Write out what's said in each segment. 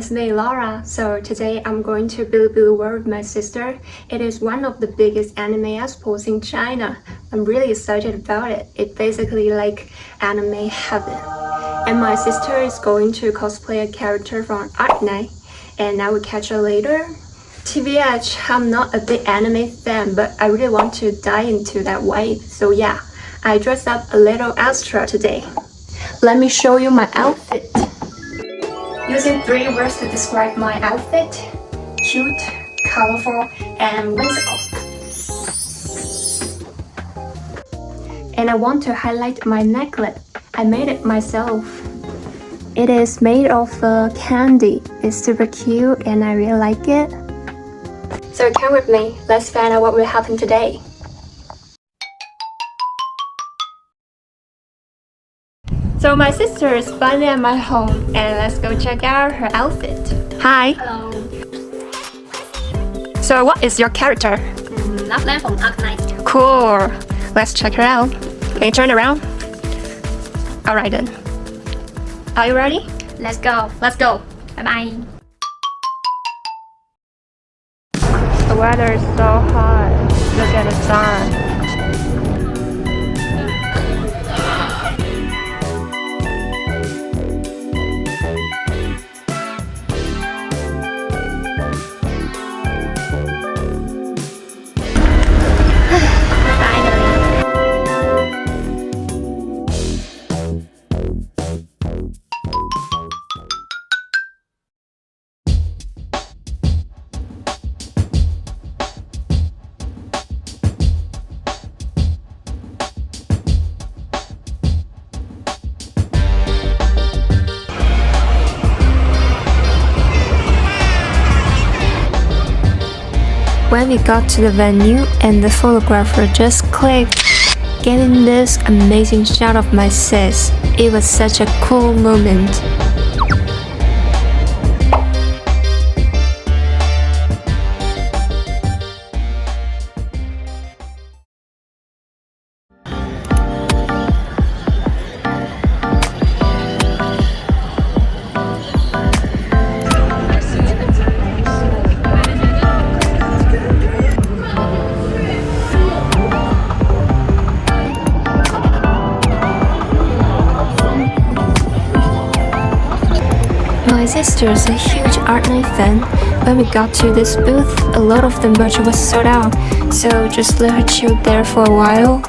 it's me, Laura. So today I'm going to Bilibili World with my sister. It is one of the biggest anime expos in China. I'm really excited about it. It's basically like anime heaven. And my sister is going to cosplay a character from Art Night, and I will catch her later. TBH, I'm not a big anime fan, but I really want to dive into that wave. So yeah, I dressed up a little extra today. Let me show you my outfit. Using 3 words to describe my outfit: cute, colorful, and whimsical. And I want to highlight my necklace. I made it myself. It is made of candy. It's super cute and I really like it. So come with me. Let's find out what will happen today. So my sister is finally at my home, and let's go check out her outfit. Hi. Hello. So what is your character? Love Lamp from Arc Knight. Cool. Let's check her out. Can you turn around? Alright then. Are you ready? Let's go. Let's go. Bye bye. The weather is so hot. Look at the sun. When we got to the venue and the photographer just clicked, getting this amazing shot of my sis, it was such a cool moment. My sister is a huge Art Night fan. When we got to this booth, a lot of the merch was sold out, so just let her chill there for a while.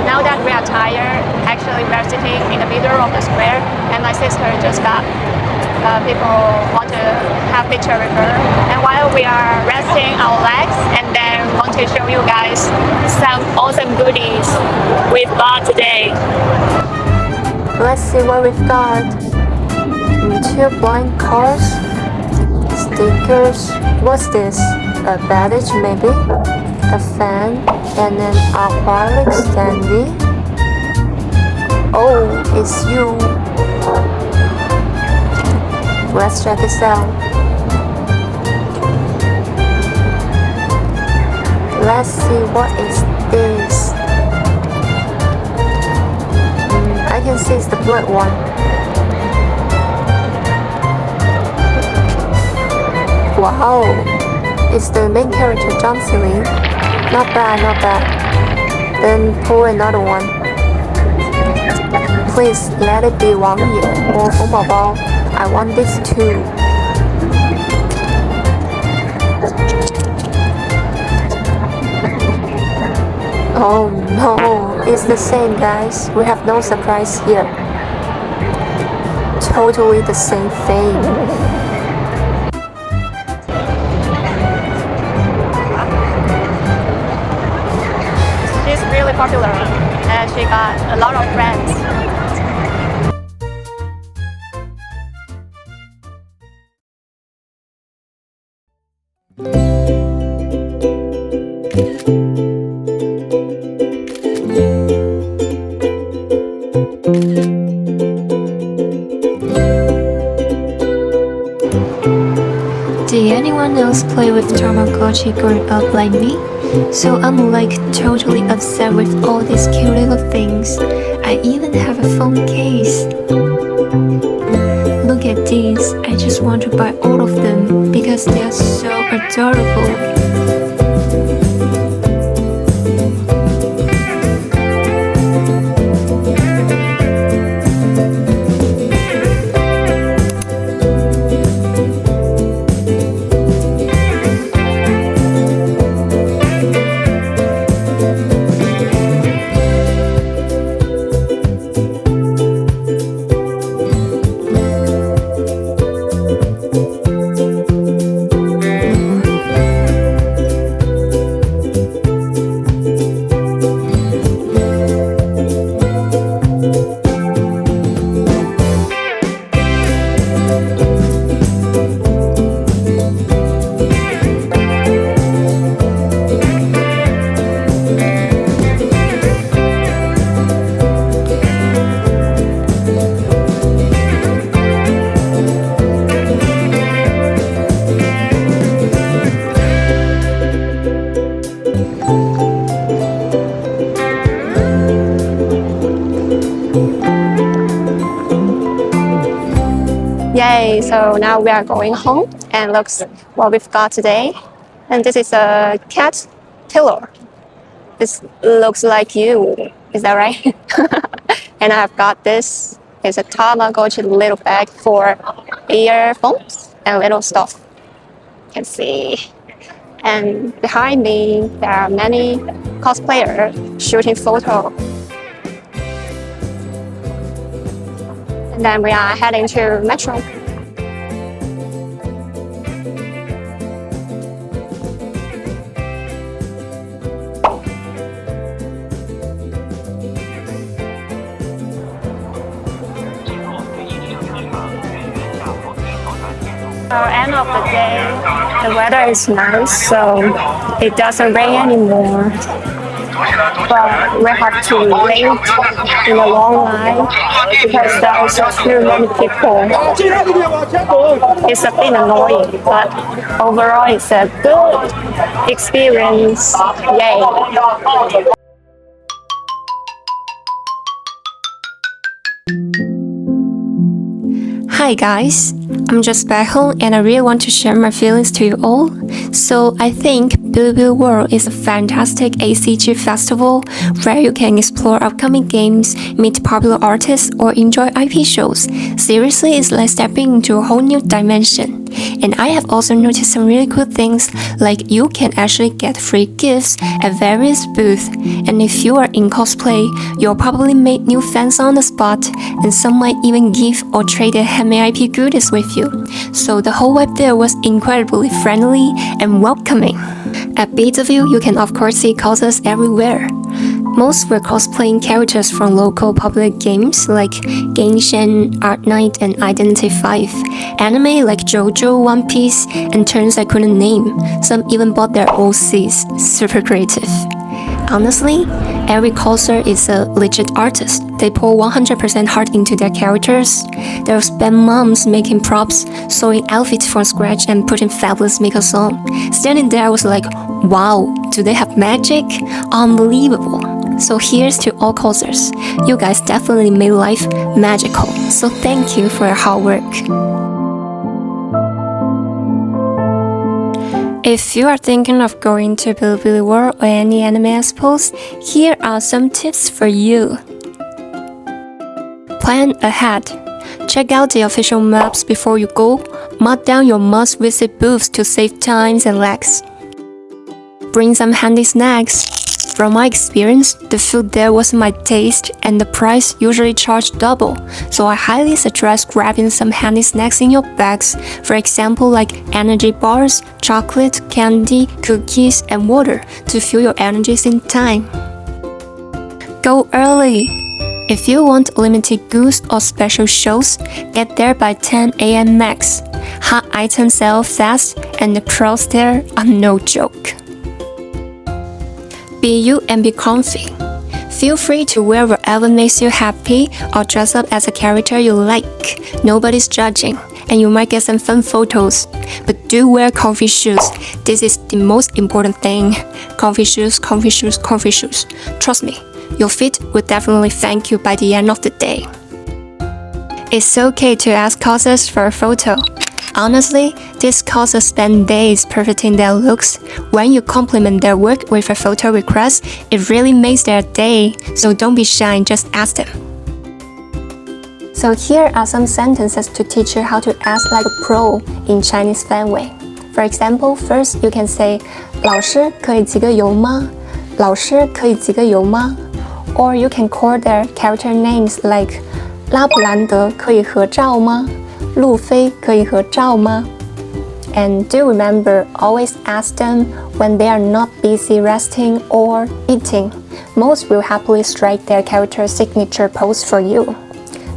Now that we are tired, actually we are sitting in the middle of the square, and my sister just got people want to have picture with her. And while we are resting our legs, and then want to show you guys some awesome goodies we've bought today. Let's see what we've got. 2 blind cards, stickers. What's this? A badge maybe? A fan? and an acrylic standee. Oh, it's you. Let's check this out. Let's see, what is this? I can see it's the blood one. Wow, it's the main character John Celine. Not bad, not bad. Then pull another one. Please let it be Wang Ye or Feng Baobao. I want this too. Oh no, it's the same, guys. We have no surprise here. Totally the same thing. She's really popular and she got a lot of friends. Did anyone else play with Tamagotchi growing up like me? So I'm like totally obsessed with all these cute little things. I even have a phone case. Look at these, I just want to buy all of them because they are so adorable. Yay, so now we are going home and looks what we've got today. And this is a cat pillow. This looks like you, is that right? And I've got this. It's a Tamagotchi little bag for earphones and little stuff. You can see. And behind me, there are many cosplayers shooting photos. And then we are heading to Metro. End of the day, the weather is nice, so it doesn't rain anymore. But we have to wait in a long line because there are so too many people. It's a bit annoying, but overall it's a good experience. Yay! Hi guys, I'm just back home and I really want to share my feelings to you all. So I think Bilibili World is a fantastic ACG festival where you can explore upcoming games, meet popular artists, or enjoy IP shows. Seriously, it's like stepping into a whole new dimension. And I have also noticed some really cool things, like you can actually get free gifts at various booths. And if you are in cosplay, you'll probably make new fans on the spot, and some might even give or trade their handmade IP goodies with you. So the whole vibe there was incredibly friendly and welcoming. At Bilibili, you can of course see cosplayers everywhere. Most were cosplaying characters from local public games like Genshin, Art Night, and Identity V, anime like JoJo, One Piece, and turns I couldn't name. Some even bought their OCs. Super creative. Honestly, every coser is a legit artist. They pour 100% heart into their characters. They'll spend months making props, sewing outfits from scratch, and putting fabulous makeup on. Standing there, I was like, wow, do they have magic? Unbelievable. So here's to all cosers. You guys definitely made life magical. So thank you for your hard work. If you are thinking of going to Bilibili World or any anime expos, here are some tips for you. Plan ahead. Check out the official maps before you go. Mark down your must-visit booths to save time and legs. Bring some handy snacks. From my experience, the food there wasn't my taste and the price usually charged double, so I highly suggest grabbing some handy snacks in your bags, for example like energy bars, chocolate, candy, cookies, and water to fuel your energies in time. Go early! If you want limited goods or special shows, get there by 10 a.m. max. Hot items sell fast and the crowds there are no joke. Be you and be comfy. Feel free to wear whatever makes you happy or dress up as a character you like. Nobody's judging, and you might get some fun photos. But do wear comfy shoes. This is the most important thing. Comfy shoes, comfy shoes, comfy shoes. Trust me, your feet will definitely thank you by the end of the day. It's okay to ask cosers for a photo. Honestly, these cosers spend days perfecting their looks. When you compliment their work with a photo request, it really makes their day, so don't be shy and just ask them. So here are some sentences to teach you how to ask like a pro in Chinese fan way. For example, first you can say, 老师可以几个油吗? 老师可以几个油吗? Or you can call their character names like, 拉普兰德可以合照吗? 路飞可以合照吗? And do remember, always ask them when they are not busy resting or eating. Most will happily strike their character signature pose for you.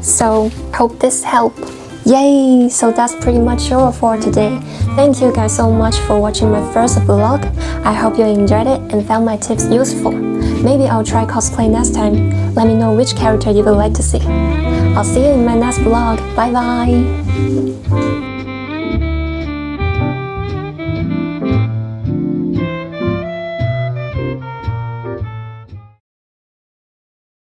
So, hope this helped. Yay! So that's pretty much all for today. Thank you guys so much for watching my first vlog. I hope you enjoyed it and found my tips useful. Maybe I'll try cosplay next time. Let me know which character you would like to see. I'll see you in my next vlog. Bye bye!